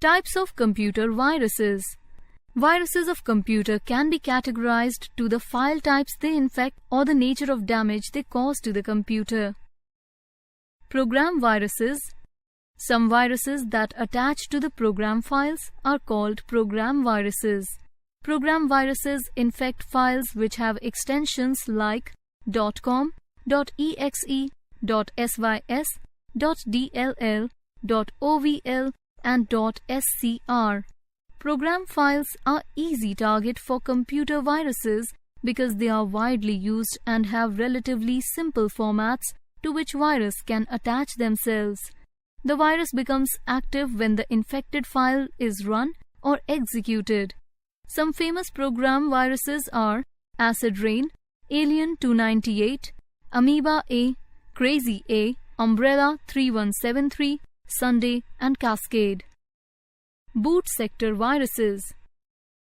Types of computer viruses. Viruses of computer can be categorized to the file types they infect or the nature of damage they cause to the computer. Program viruses. Some viruses that attach to the program files are called program viruses. Program viruses infect files which have extensions like .com, .exe, .sys, .dll, .ovl, and .scr. Program files are easy target for computer viruses because they are widely used and have relatively simple formats to which virus can attach themselves. The virus becomes active when the infected file is run or executed. Some famous program viruses are Acid Rain, Alien 298, Amoeba A, Crazy A, Umbrella 3173, Sunday, and Cascade. Boot sector viruses.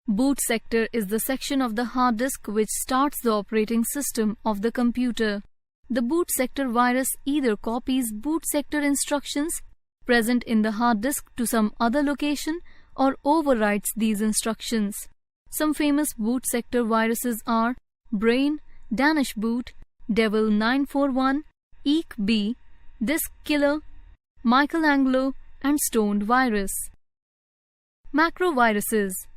Boot sector is the section of the hard disk which starts the operating system of the computer. The boot sector virus either copies boot sector instructions present in the hard disk to some other location or overwrites these instructions. Some famous boot sector viruses are Brain, Danish Boot, Devil 941, Eek B, Disk Killer, Michelangelo, and Stoned Virus. Macro viruses.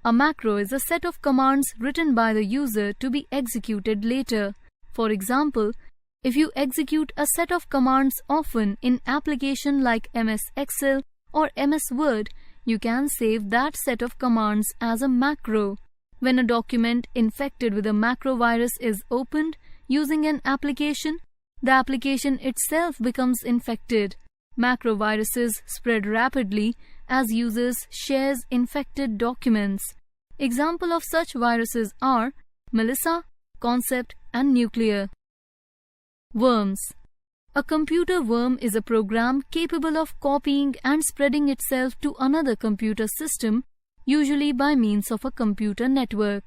A macro is a set of commands written by the user to be executed later. For example, if you execute a set of commands often in application like MS Excel or MS Word, you can save that set of commands as a macro. When a document infected with a macro virus is opened using an application, the application itself becomes infected. Macro viruses spread rapidly as users shares infected documents. Example of such viruses are Melissa, Concept, and Nuclear. Worms. A computer worm is a program capable of copying and spreading itself to another computer system, usually by means of a computer network.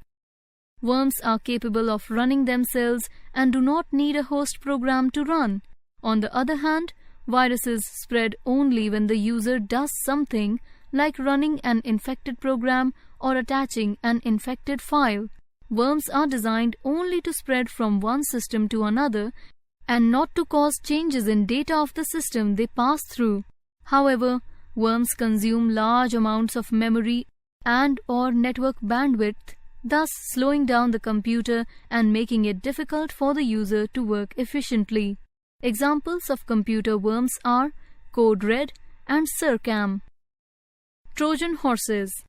Worms are capable of running themselves and do not need a host program to run. On the other hand, viruses spread only when the user does something like running an infected program or attaching an infected file. Worms are designed only to spread from one system to another and not to cause changes in data of the system they pass through. However, worms consume large amounts of memory and/or network bandwidth, thus slowing down the computer and making it difficult for the user to work efficiently. Examples of computer worms are Code Red and Circam. Trojan horses.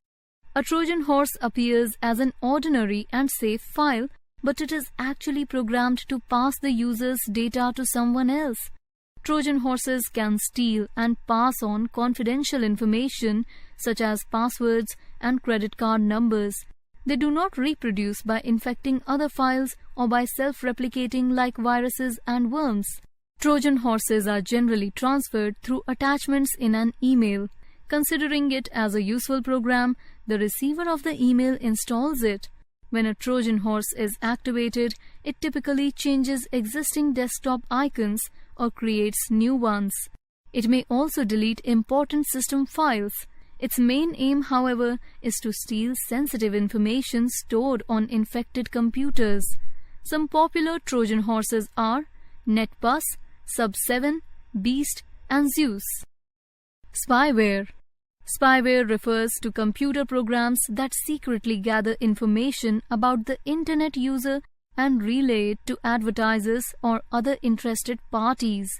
A Trojan horse appears as an ordinary and safe file, but it is actually programmed to pass the user's data to someone else. Trojan horses can steal and pass on confidential information such as passwords and credit card numbers. They do not reproduce by infecting other files or by self-replicating like viruses and worms. Trojan horses are generally transferred through attachments in an email. Considering it as a useful program, the receiver of the email installs it. When a Trojan horse is activated, it typically changes existing desktop icons or creates new ones. It may also delete important system files. Its main aim, however, is to steal sensitive information stored on infected computers. Some popular Trojan horses are NetBus, Sub7, Beast, and Zeus. Spyware. Spyware refers to computer programs that secretly gather information about the internet user and relay it to advertisers or other interested parties.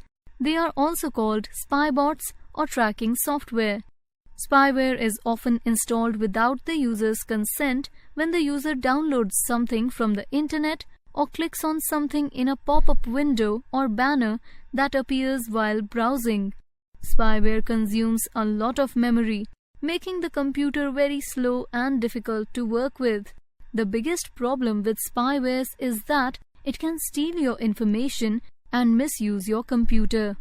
They are also called spybots or tracking software. Spyware is often installed without the user's consent when the user downloads something from the internet or clicks on something in a pop-up window or banner that appears while browsing. Spyware consumes a lot of memory, making the computer very slow and difficult to work with. The biggest problem with spyware is that it can steal your information and misuse your computer.